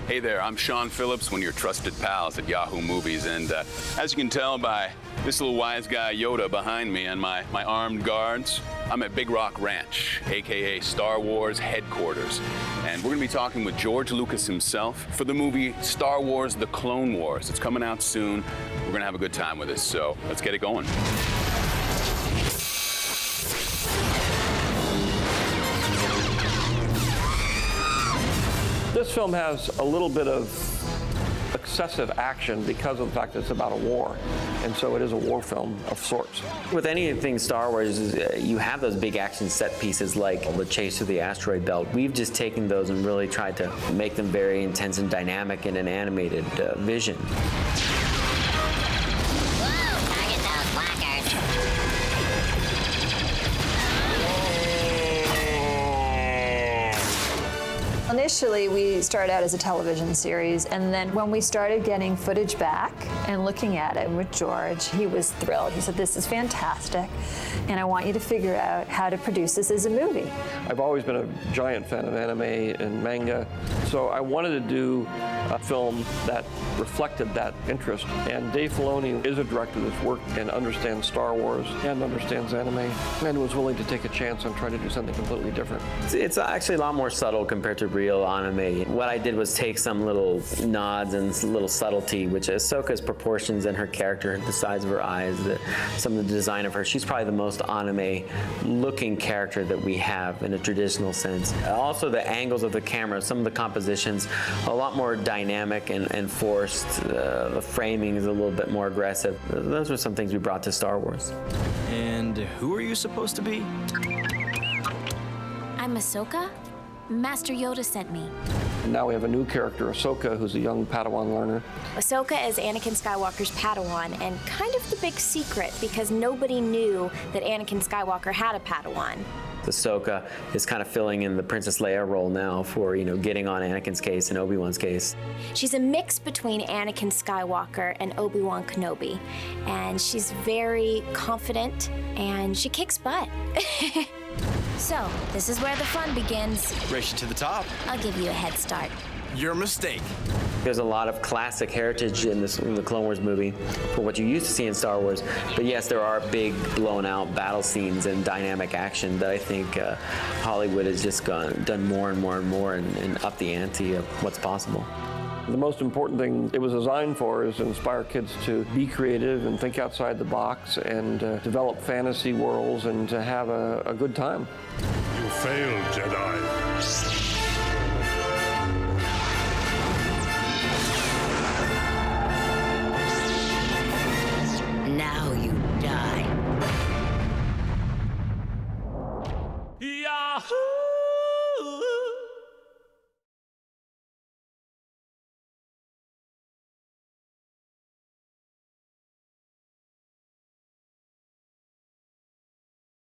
Hey there, I'm Sean Phillips, one of your trusted pals at Yahoo Movies, and as you can tell by this little wise guy Yoda behind me and my armed guards, I'm at Big Rock Ranch, aka Star Wars headquarters, and we're going to be talking with George Lucas himself for the movie Star Wars: The Clone Wars. It's coming out soon. We're going to have a good time with this, so let's get it going. This film has a little bit of excessive action because of the fact that it's about a war, and so it is a war film of sorts. With anything Star Wars, you have those big action set pieces like the chase through the asteroid belt. We've just taken those and really tried to make them very intense and dynamic in an animated vision. Initially, we started out as a television series, and then when we started getting footage back and looking at it with George, he was thrilled. He said, "This is fantastic, and I want you to figure out how to produce this as a movie." I've always been a giant fan of anime and manga, so I wanted to do a film that reflected that interest. And Dave Filoni is a director that's worked and understands Star Wars and understands anime, and was willing to take a chance and try to do something completely different. It's actually a lot more subtle compared to real anime. What I did was take some little nods and some little subtlety, which Ahsoka's proportions and her character, the size of her eyes, some of the design of her. She's probably the most anime-looking character that we have in a traditional sense. Also, the angles of the camera, some of the compositions, a lot more dynamic and forced. The framing is a little bit more aggressive. Those were some things we brought to Star Wars. And who are you supposed to be? I'm Ahsoka. Master Yoda sent me. And now we have a new character, Ahsoka, who's a young Padawan learner. Ahsoka is Anakin Skywalker's Padawan, and kind of the big secret because nobody knew that Anakin Skywalker had a Padawan. Ahsoka is kind of filling in the Princess Leia role now for, getting on Anakin's case and Obi-Wan's case. She's a mix between Anakin Skywalker and Obi-Wan Kenobi, and she's very confident, and she kicks butt. So, this is where the fun begins. Race you to the top. I'll give you a head start. Your mistake. There's a lot of classic heritage in the Clone Wars movie for what you used to see in Star Wars. But yes, there are big, blown-out battle scenes and dynamic action that I think Hollywood has just done more and more and more and up the ante of what's possible. The most important thing it was designed for is to inspire kids to be creative and think outside the box and develop fantasy worlds and to have a good time. You failed, Jedi. Now you die. Yahoo!